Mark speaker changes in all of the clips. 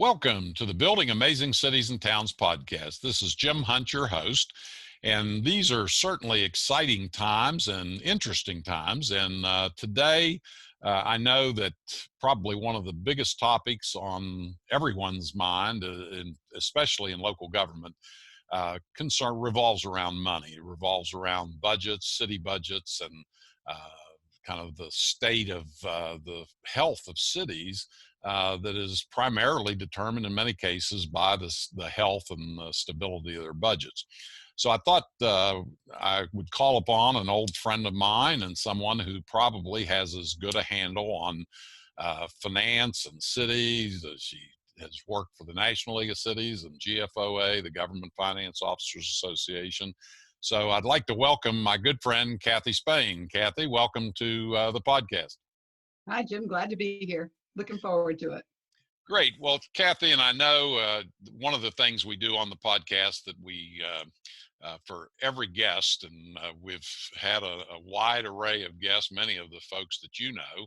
Speaker 1: Welcome to the Building Amazing Cities and Towns podcast. This is Jim Hunt, your host, and these are certainly exciting times and interesting times. And today, I know that probably one of the biggest topics on everyone's mind, especially in local government, concern revolves around money. It revolves around budgets, city budgets, and kind of the state of the health of cities. That is primarily determined in many cases by the health and the stability of their budgets. So I thought I would call upon an old friend of mine and someone who probably has as good a handle on finance and cities. She has worked for the National League of Cities and GFOA, the Government Finance Officers Association. So I'd like to welcome my good friend, Cathy Spain. Cathy, welcome to the podcast.
Speaker 2: Hi, Jim. Glad to be here. Looking forward to it.
Speaker 1: Great. Well, Cathy, and I know one of the things we do on the podcast that we, for every guest, and we've had a wide array of guests, many of the folks that you know.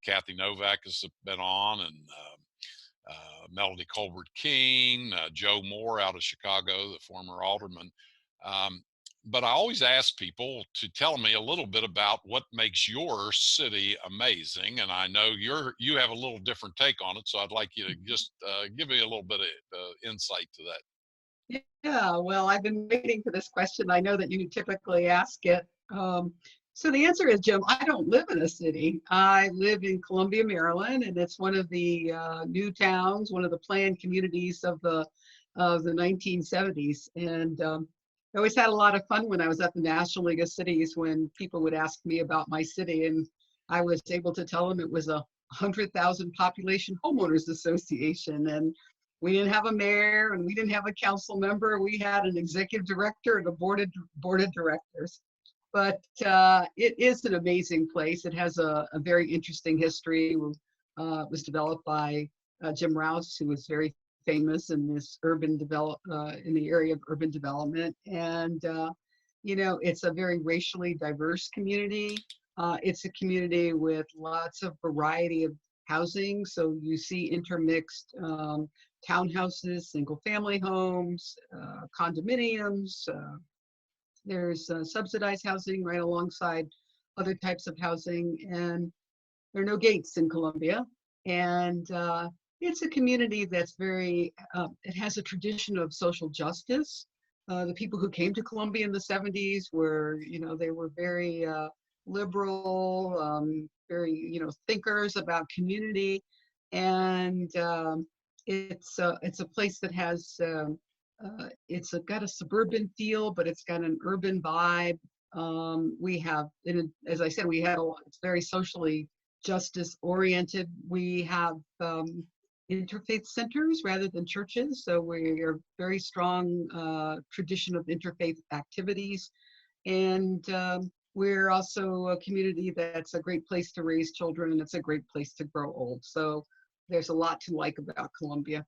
Speaker 1: Cathy Novak has been on, and Melody Colbert-King, Joe Moore out of Chicago, the former alderman. But I always ask people to tell me a little bit about what makes your city amazing. And I know you have a little different take on it. So I'd like you to just give me a little bit of insight to that.
Speaker 2: Yeah, well, I've been waiting for this question. I know that you typically ask it. So the answer is, Jim, I don't live in a city. I live in Columbia, Maryland, and it's one of the new towns, one of the planned communities of the 1970s. And I always had a lot of fun when I was at the National League of Cities when people would ask me about my city, and I was able to tell them it was a 100,000 population homeowners association, and we didn't have a mayor and we didn't have a council member. We had an executive director and a board of directors. But it is an amazing place. It has a very interesting history. It was developed by Jim Rouse, who was very famous in this in the area of urban development. And it's a very racially diverse community. It's a community with lots of variety of housing. So you see intermixed townhouses, single family homes, condominiums. There's subsidized housing right alongside other types of housing. And there are no gates in Columbia. And it's a community that's it has a tradition of social justice. The people who came to Columbia in the 70s were, they were very liberal, very, thinkers about community. And it's a place that has, got a suburban feel, but it's got an urban vibe. We have, as I said, it's very socially justice oriented. We have interfaith centers rather than churches. So we're very strong tradition of interfaith activities. And we're also a community that's a great place to raise children, and it's a great place to grow old. So there's a lot to like about Columbia.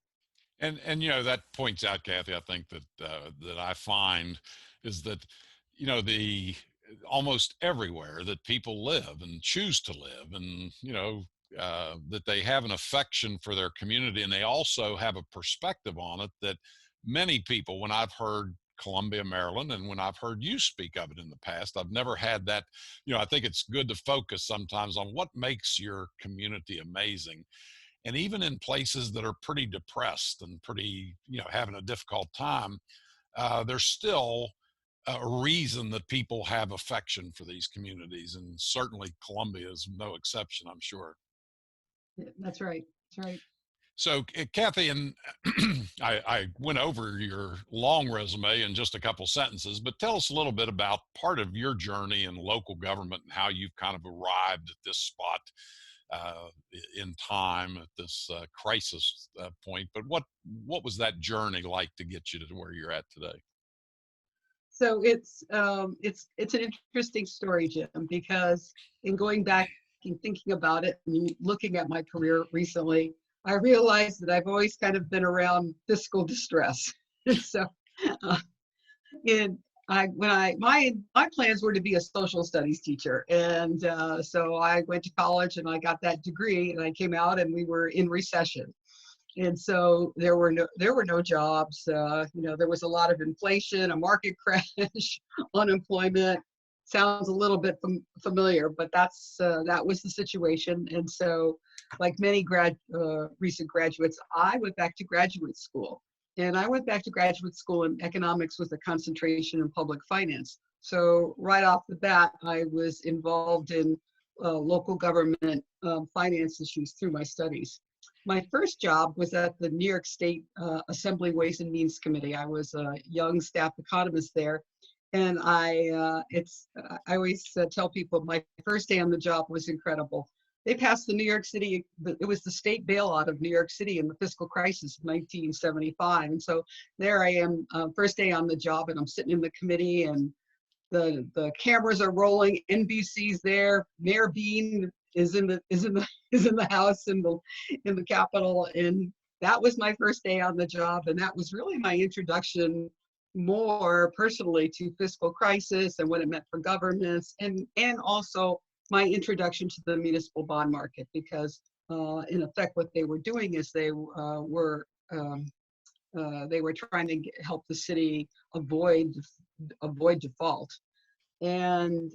Speaker 1: And that points out, Cathy, I think that I find is that, the almost everywhere that people live and choose to live, and, that they have an affection for their community, and they also have a perspective on it that many people, when I've heard Columbia, Maryland, and when I've heard you speak of it in the past, I've never had that. I think it's good to focus sometimes on what makes your community amazing. And even in places that are pretty depressed and pretty, having a difficult time, there's still a reason that people have affection for these communities. And certainly Columbia is no exception, I'm sure.
Speaker 2: That's right. That's right.
Speaker 1: So, Cathy, and I went over your long resume in just a couple sentences, but tell us a little bit about part of your journey in local government and how you've kind of arrived at this spot in time at this crisis point. But what was that journey like to get you to where you're at today?
Speaker 2: So it's an interesting story, Jim, because in going back and thinking about it and looking at my career recently, I realized that I've always kind of been around fiscal distress. So my plans were to be a social studies teacher. And so I went to college and I got that degree, and I came out and we were in recession. And so there were no jobs. There was a lot of inflation, a market crash, unemployment. Sounds a little bit familiar, but that was the situation. And so, like many recent graduates, I went back to graduate school. And I went back to graduate school in economics with a concentration in public finance. So right off the bat, I was involved in local government finance issues through my studies. My first job was at the New York State Assembly Ways and Means Committee. I was a young staff economist there. And I always tell people my first day on the job was incredible. They passed the New York City, it was the state bailout of New York City in the fiscal crisis of 1975. And so there I am, first day on the job, and I'm sitting in the committee, and the cameras are rolling, NBC's there, Mayor Bean is in the house in the Capitol. And that was my first day on the job. And that was really my introduction more personally to fiscal crisis and what it meant for governments, and also my introduction to the municipal bond market, because in effect what they were doing is they were trying to help the city avoid default. And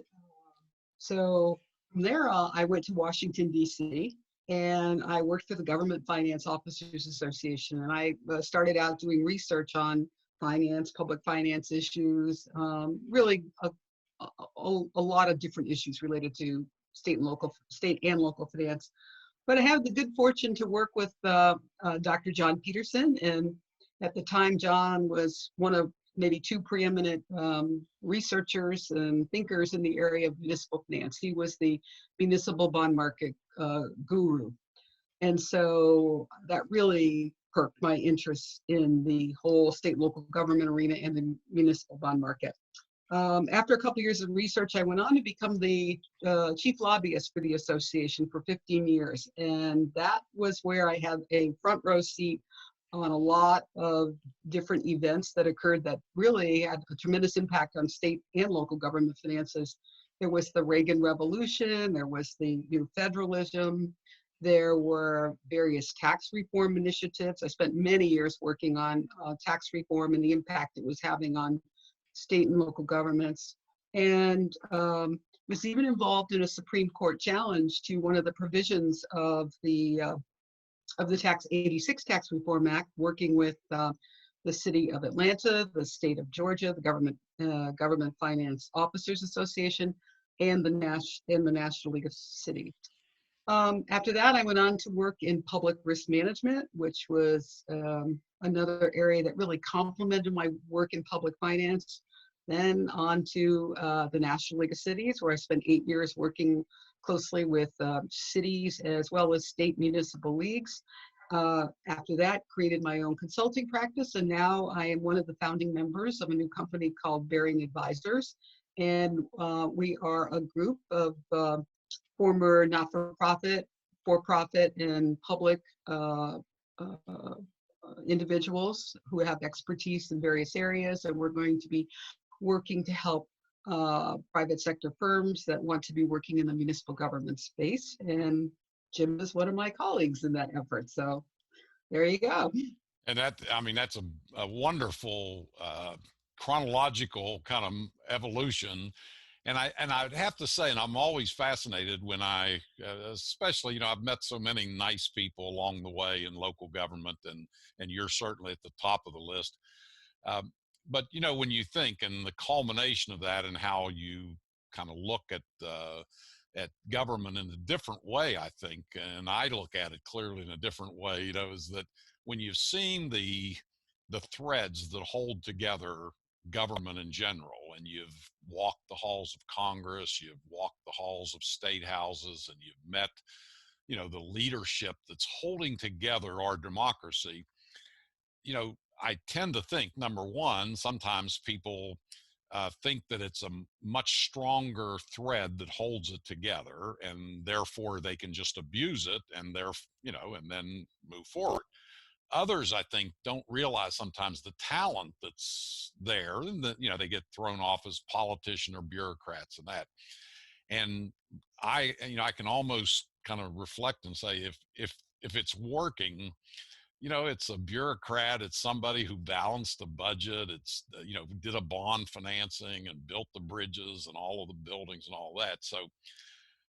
Speaker 2: so from there I went to Washington, D.C., and I worked for the Government Finance Officers Association. And I started out doing research on finance, public finance issues, really a lot of different issues related to state and local finance. But I had the good fortune to work with Dr. John Peterson. And at the time, John was one of maybe two preeminent researchers and thinkers in the area of municipal finance. He was the municipal bond market guru. And so that really perked my interest in the whole state and local government arena and the municipal bond market. After a couple of years of research, I went on to become the chief lobbyist for the association for 15 years. And that was where I had a front row seat on a lot of different events that occurred that really had a tremendous impact on state and local government finances. There was the Reagan Revolution, there was the new federalism, there were various tax reform initiatives. I spent many years working on tax reform and the impact it was having on state and local governments, and was even involved in a Supreme Court challenge to one of the provisions of the Tax 86 Tax Reform Act, working with the city of Atlanta, the state of Georgia, the Government Finance Officers Association, and the National League of Cities. After that, I went on to work in public risk management, which was another area that really complemented my work in public finance. Then on to the National League of Cities, where I spent 8 years working closely with cities as well as state municipal leagues. After that, created my own consulting practice, and now I am one of the founding members of a new company called Bearing Advisors. And we are a group of former not-for-profit, for-profit, and public individuals who have expertise in various areas, and we're going to be working to help private sector firms that want to be working in the municipal government space. And Jim is one of my colleagues in that effort. So there you go.
Speaker 1: And that's a wonderful chronological kind of evolution. And I'd have to say, and I'm always fascinated when especially, I've met so many nice people along the way in local government, and you're certainly at the top of the list. But, when you think, and the culmination of that, and how you kind of look at government in a different way, I think, and I look at it clearly in a different way, is that when you've seen the threads that hold together government in general, and you've walked the halls of Congress, you've walked the halls of state houses, and you've met, the leadership that's holding together our democracy, I tend to think, number one, sometimes people think that it's a much stronger thread that holds it together, and therefore they can just abuse it, and and then move forward. Others, I think, don't realize sometimes the talent that's there, and that they get thrown off as politicians or bureaucrats and that. And I can almost kind of reflect and say, if it's working, it's a bureaucrat. It's somebody who balanced the budget. It's, did a bond financing and built the bridges and all of the buildings and all that. So,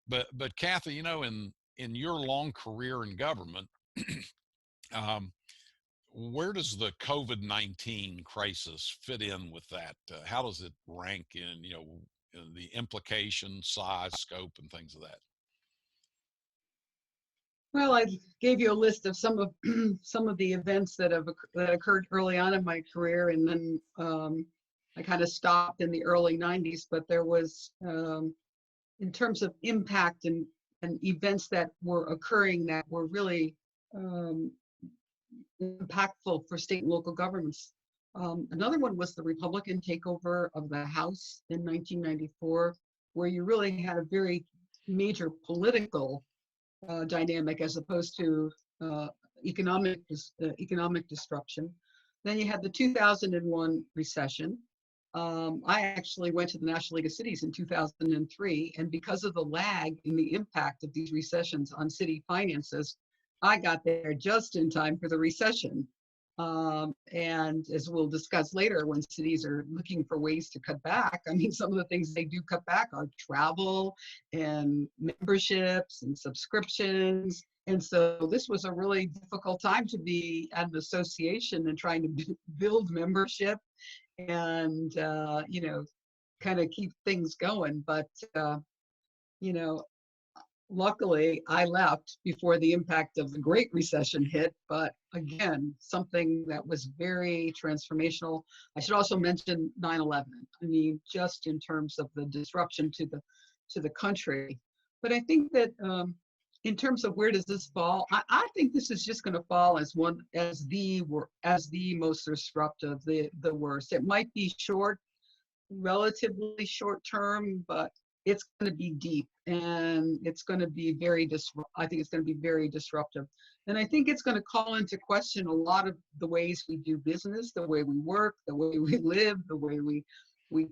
Speaker 1: but Cathy, in your long career in government, um, where does the COVID-19 crisis fit in with that? How does it rank in the implication, size, scope, and things of that?
Speaker 2: Well, I gave you a list of some of some of the events that occurred early on in my career, and then I kind of stopped in the early 90s. But there was, in terms of impact and events that were occurring that were really um, impactful for state and local governments. Another one was the Republican takeover of the House in 1994, where you really had a very major political dynamic as opposed to economic disruption. Then you had the 2001 recession. I actually went to the National League of Cities in 2003, and because of the lag in the impact of these recessions on city finances, I got there just in time for the recession. And as we'll discuss later, when cities are looking for ways to cut back, I mean, some of the things they do cut back are travel and memberships and subscriptions. And so this was a really difficult time to be at an association and trying to build membership and, kind of keep things going. But, you know, luckily, I left before the impact of the Great Recession hit, but again, something that was very transformational. I should also mention 9/11. I mean, just in terms of the disruption to the country. But I think that in terms of where does this fall, I think this is just going to fall as the most disruptive, the worst. It might be relatively short term, but it's going to be deep, and it's going to be I think it's going to be very disruptive. And I think it's going to call into question a lot of the ways we do business, the way we work, the way we live, the way we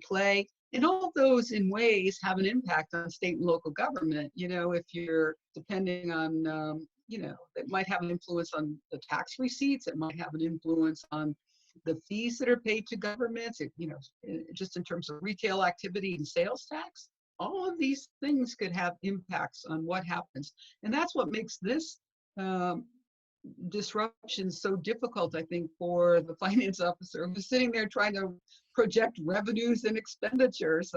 Speaker 2: play. And all of those in ways have an impact on state and local government. If you're depending on, it might have an influence on the tax receipts. It might have an influence on the fees that are paid to governments, just in terms of retail activity and sales tax. All of these things could have impacts on what happens. And that's what makes this disruption so difficult, I think, for the finance officer who's sitting there trying to project revenues and expenditures.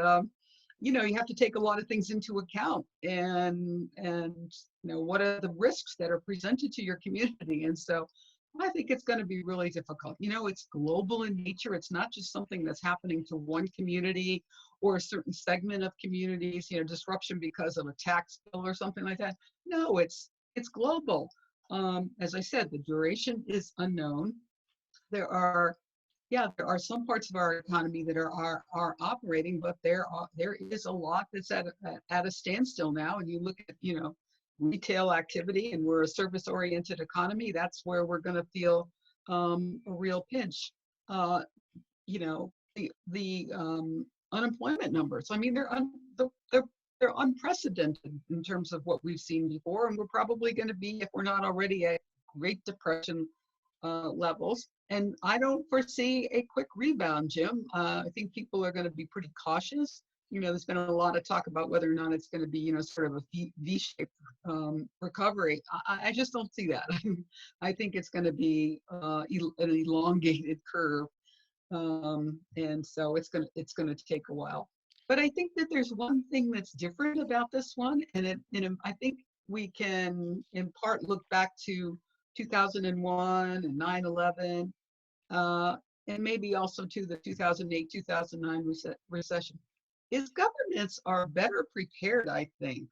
Speaker 2: You have to take a lot of things into account, and what are the risks that are presented to your community. And so I think it's going to be really difficult. It's global in nature. It's not just something that's happening to one community or a certain segment of communities, disruption because of a tax bill or something like that. No, it's global. As I said, the duration is unknown. There are some parts of our economy that are operating, but there is a lot that's at a standstill now. And you look at, retail activity, and we're a service-oriented economy. That's where we're going to feel a real pinch. The unemployment numbers. I mean, they're unprecedented in terms of what we've seen before, and we're probably going to be, if we're not already, at Great Depression levels. And I don't foresee a quick rebound, Jim. I think people are going to be pretty cautious. There's been a lot of talk about whether or not it's going to be, sort of a V-shaped recovery. I just don't see that. I think it's going to be an elongated curve, and so it's going to take a while. But I think that there's one thing that's different about this one, and I think we can, in part, look back to 2001 and 9/11, and maybe also to the 2008-2009 recession. Is governments are better prepared, I think.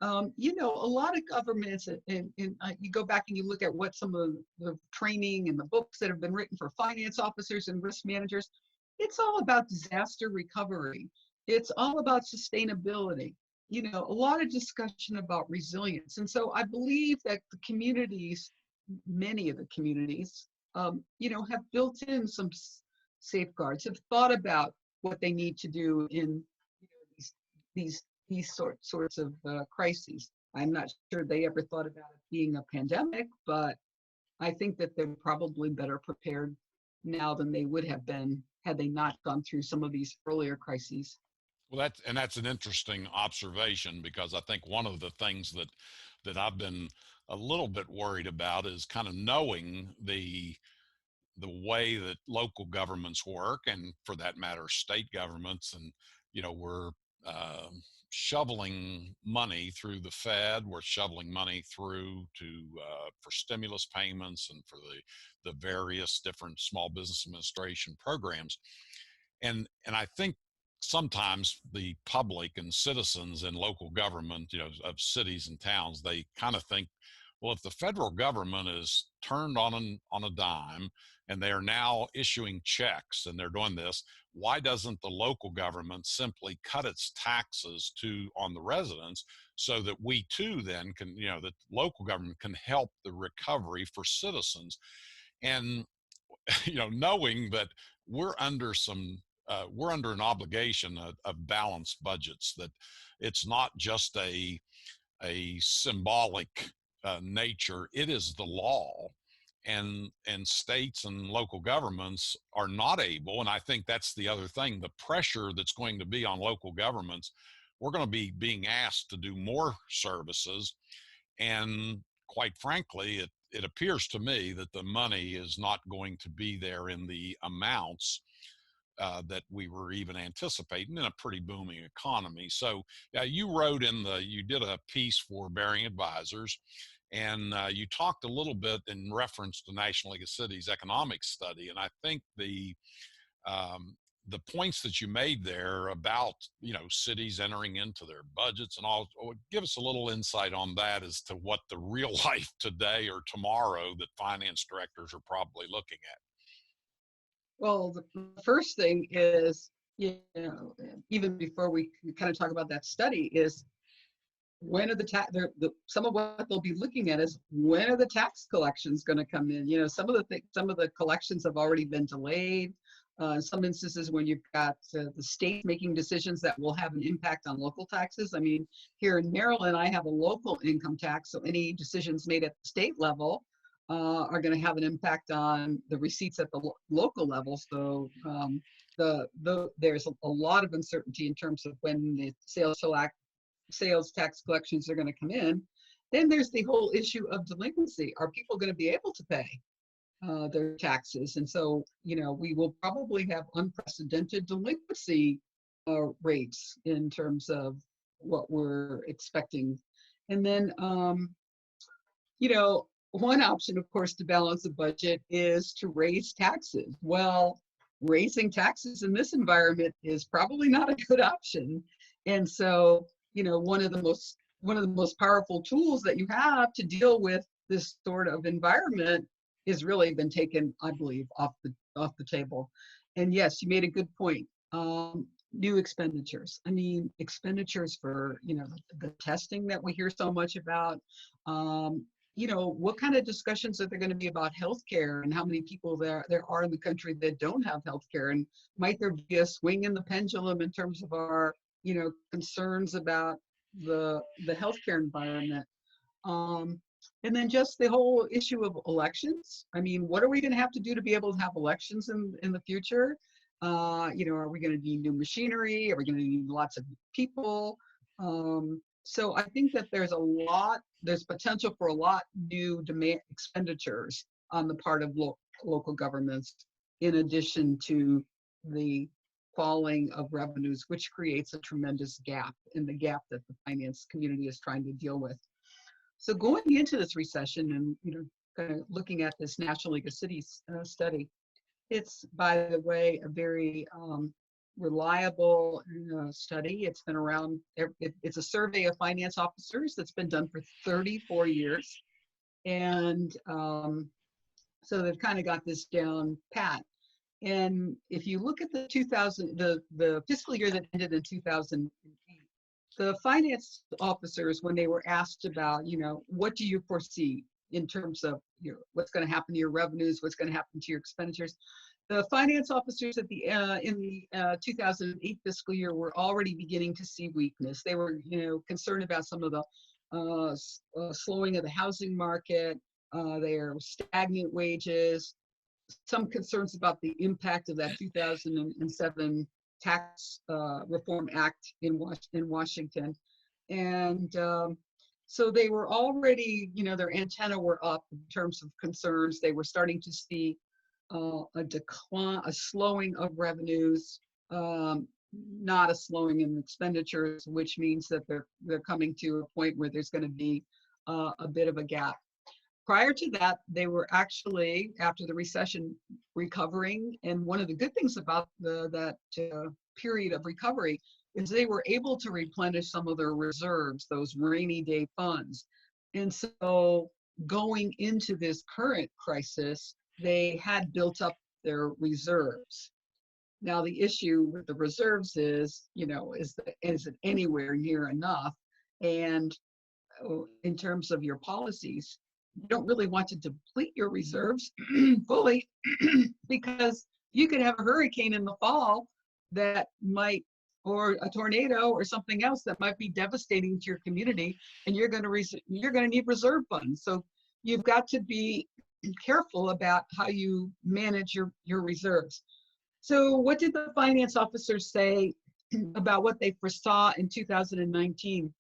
Speaker 2: A lot of governments, and you go back and you look at what some of the training and the books that have been written for finance officers and risk managers, it's all about disaster recovery. It's all about sustainability. A lot of discussion about resilience. And so I believe that many of the communities, have built in some safeguards, have thought about what they need to do in these sorts of crises. I'm not sure they ever thought about it being a pandemic, but I think that they're probably better prepared now than they would have been had they not gone through some of these earlier crises.
Speaker 1: Well, that's an interesting observation, because I think one of the things that I've been a little bit worried about is kind of knowing the way that local governments work, and for that matter, state governments. And, we're uh, shoveling money through the Fed, we're shoveling money through for stimulus payments and for the various different small business administration programs. And I think sometimes the public and citizens in local government, of cities and towns, they kind of think, well, if the federal government is turned on a dime and they are now issuing checks and they're doing this, why doesn't the local government simply cut its taxes on the residents, so that we too then can, that local government can help the recovery for citizens? And knowing that we're under we're under an obligation of balanced budgets, that it's not just a symbolic nature, it is the law. And states and local governments are not able, and I think that's the other thing, the pressure that's going to be on local governments. We're going to be being asked to do more services, and quite frankly, it appears to me that the money is not going to be there in the amounts that we were even anticipating in a pretty booming economy. So you did a piece for Bearing Advisors, and you talked a little bit in reference to National League of Cities economic study. And I think the points that you made there about, cities entering into their budgets and all, give us a little insight on that, as to what the real life today or tomorrow that finance directors are probably looking at.
Speaker 2: Well, the first thing is, even before we kind of talk about that study, is when are some of what they'll be looking at is, when are the tax collections going to come in? Some of the collections have already been delayed. In some instances, when you've got the state making decisions that will have an impact on local taxes. I mean, here in Maryland, I have a local income tax, so any decisions made at the state level are going to have an impact on the receipts at the local level. So there's a lot of uncertainty in terms of when the sales tax collections are going to come in. Then there's the whole issue of delinquency. Are people going to be able to pay their taxes? And so, we will probably have unprecedented delinquency rates in terms of what we're expecting. And then, one option, of course, to balance a budget is to raise taxes. Well, raising taxes in this environment is probably not a good option. And so, one of the most powerful tools that you have to deal with this sort of environment has really been taken, I believe, off the table. And yes, you made a good point. New expenditures. I mean, expenditures for, the testing that we hear so much about. What kind of discussions are there going to be about healthcare, and how many people there are in the country that don't have healthcare? And might there be a swing in the pendulum in terms of our, concerns about the healthcare environment? And then just the whole issue of elections. I mean, what are we going to have to do to be able to have elections in the future? Are we going to need new machinery? Are we going to need lots of people? So I think that there's potential for a lot new demand expenditures on the part of local governments, in addition to the falling of revenues, which creates a tremendous gap in the gap that the finance community is trying to deal with. So going into this recession and, kind of looking at this National League of Cities study, it's, by the way, a very reliable study. It's been around, it's a survey of finance officers that's been done for 34 years. And so they've kind of got this down pat. And if you look at the fiscal year that ended in 2008, the finance officers, when they were asked about, what do you foresee in terms of what's going to happen to your revenues, what's going to happen to your expenditures, the finance officers in the 2008 fiscal year were already beginning to see weakness. They were, concerned about some of the slowing of the housing market, There were stagnant wages, some concerns about the impact of that 2007 Tax Reform Act in Washington. And so they were already, their antenna were up in terms of concerns. They were starting to see a decline, a slowing of revenues, not a slowing in expenditures, which means that they're coming to a point where there's going to be a bit of a gap. Prior to that, they were actually, after the recession, recovering. And one of the good things about that period of recovery is they were able to replenish some of their reserves, those rainy day funds. And so going into this current crisis, they had built up their reserves. Now, the issue with the reserves is, is it anywhere near enough? And in terms of your policies, you don't really want to deplete your reserves fully because you could have a hurricane in the fall that might, or a tornado or something else that might be devastating to your community, and you're going to need reserve funds. So you've got to be careful about how you manage your reserves. So what did the finance officers say about what they foresaw in 2019?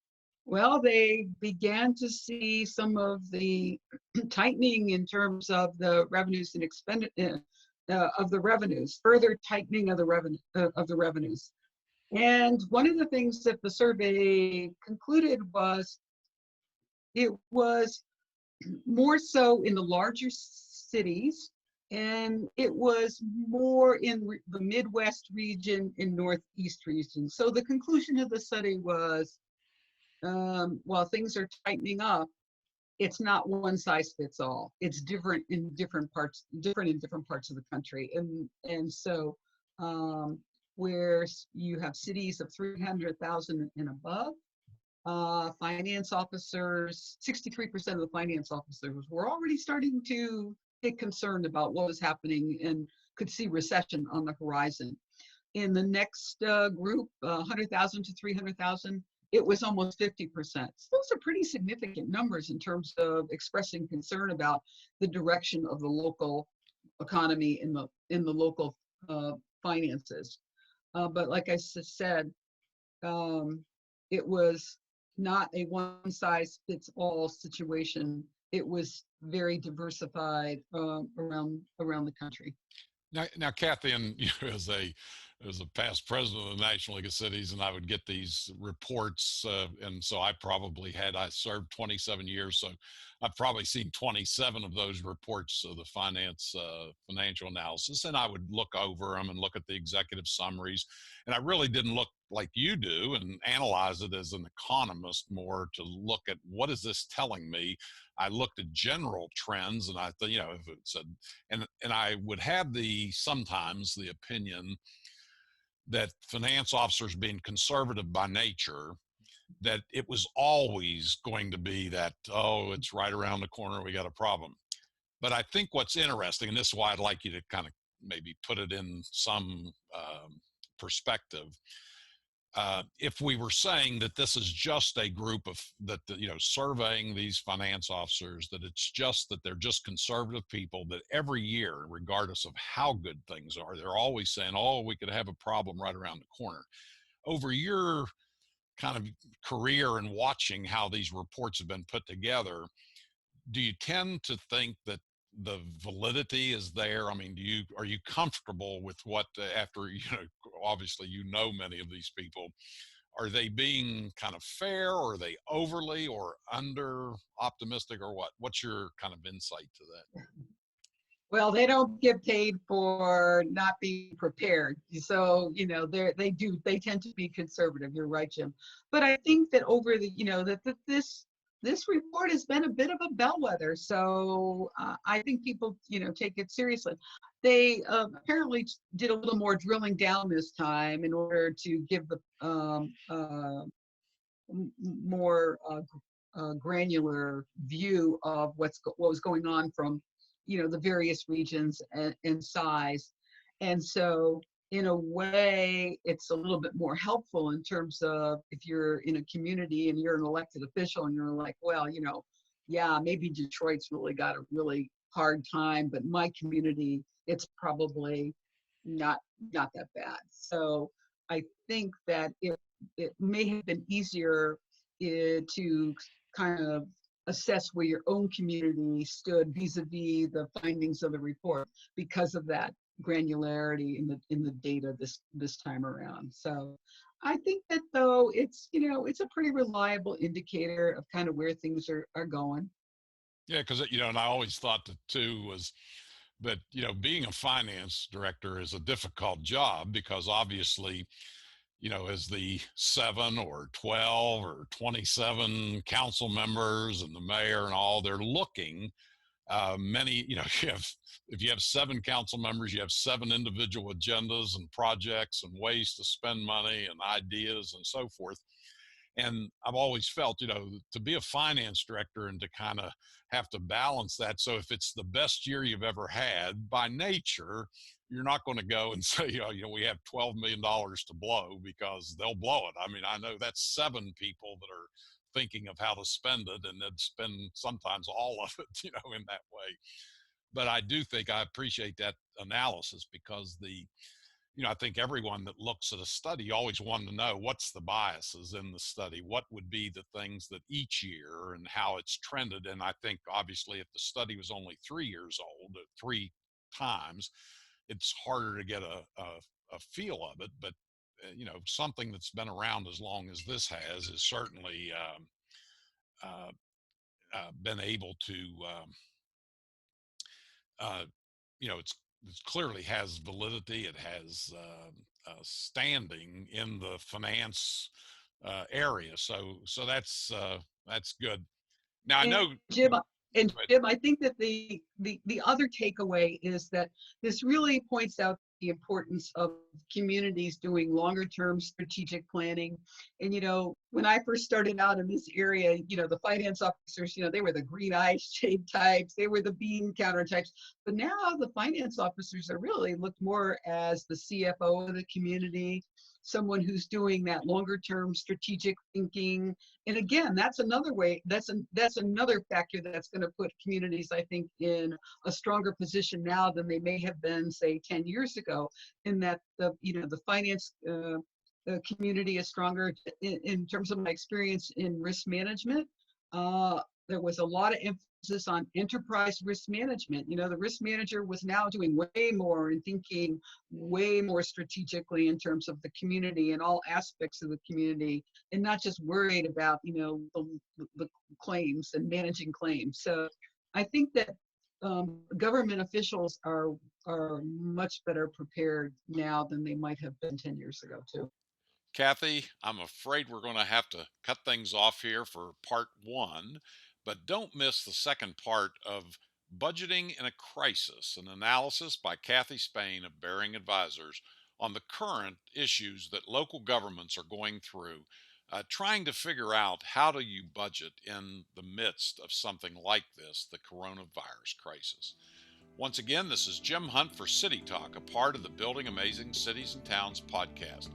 Speaker 2: Well, they began to see some of the tightening in terms of the revenues and of the revenues, further tightening of the revenues. And one of the things that the survey concluded was it was more so in the larger cities, and it was more in the Midwest region and Northeast region. So the conclusion of the study was, while things are tightening up, it's not one size fits all. It's different in different parts of the country. And so where you have cities of 300,000 and above, finance officers, 63% of the finance officers were already starting to get concerned about what was happening and could see recession on the horizon. In the next group, 100,000 to 300,000, it was almost 50%. So those are pretty significant numbers in terms of expressing concern about the direction of the local economy in the local finances. But like I said, it was not a one-size-fits-all situation. It was very diversified around the country.
Speaker 1: Now, Cathy, and as a past president of the National League of Cities, and I would get these reports, and so I served 27 years, so I've probably seen 27 of those reports of the financial analysis, and I would look over them and look at the executive summaries, and I really didn't look like you do and analyze it as an economist more to look at what is this telling me. I looked at general trends, and I thought, if it said, and I would have sometimes the opinion that finance officers, being conservative by nature, that it was always going to be that, oh, it's right around the corner, we got a problem. But I think what's interesting, and this is why I'd like you to kind of maybe put it in some perspective. If we were saying that this is just a group of surveying these finance officers, that it's just that they're just conservative people, that every year, regardless of how good things are, they're always saying, oh, we could have a problem right around the corner. Over your kind of career and watching how these reports have been put together, do you tend to think that the validity is there? I mean, are you comfortable with what, after, obviously, many of these people, are they being kind of fair, or are they overly or under optimistic, or what? What's your kind of insight to that?
Speaker 2: Well, they don't get paid for not being prepared. So, they tend to be conservative. You're right, Jim. But I think that over this report has been a bit of a bellwether. So I think people, take it seriously. They apparently did a little more drilling down this time in order to give the more granular view of what was going on from, the various regions and size. And so in a way, it's a little bit more helpful in terms of if you're in a community and you're an elected official and you're like, well, yeah, maybe Detroit's really got a really hard time, but my community, it's probably not not that bad. So I think that it may have been easier to kind of assess where your own community stood vis-a-vis the findings of the report because of that granularity in the data this time around. So I think that though it's a pretty reliable indicator of kind of where things are going.
Speaker 1: Yeah, because and I always thought that too was that being a finance director is a difficult job because obviously as the 7 or 12 or 27 council members and the mayor and all, they're looking many, you have, if you have 7 council members, you have 7 individual agendas and projects and ways to spend money and ideas and so forth. And I've always felt, to be a finance director and to kind of have to balance that. So if it's the best year you've ever had, by nature, you're not going to go and say, we have $12 million to blow, because they'll blow it. I mean, I know that's 7 people that are thinking of how to spend it, and they'd spend sometimes all of it, in that way. But I do think I appreciate that analysis, because I think everyone that looks at a study always wants to know what's the biases in the study, what would be the things that each year and how it's trended. And I think obviously if the study was only 3 years old, 3 times, it's harder to get a feel of it. But something that's been around as long as this has is certainly uh, been able to uh, it clearly has validity. It has standing in the finance area. So that's good. Now I
Speaker 2: And
Speaker 1: know.
Speaker 2: Jim, and
Speaker 1: But
Speaker 2: Jim, I think that the other takeaway is that this really points out the importance of communities doing longer term strategic planning. And when I first started out in this area, the finance officers, they were the green eye shade types, they were the bean counter types. But now the finance officers are really looked more as the CFO of the community, someone who's doing that longer term strategic thinking. And again, that's another way, that's another factor that's going to put communities, I think, in a stronger position now than they may have been, say, 10 years ago, in that the finance community is stronger. In terms of my experience in risk management, there was a lot of emphasis on enterprise risk management. The risk manager was now doing way more and thinking way more strategically in terms of the community and all aspects of the community, and not just worried about the claims and managing claims. So I think that government officials are much better prepared now than they might have been 10 years ago too.
Speaker 1: Kathy, I'm afraid we're going to have to cut things off here for part one, but don't miss the second part of Budgeting in a Crisis, an analysis by Cathy Spain of Bearing Advisors on the current issues that local governments are going through, trying to figure out how do you budget in the midst of something like this, the coronavirus crisis. Once again, this is Jim Hunt for City Talk, a part of the Building Amazing Cities and Towns podcast.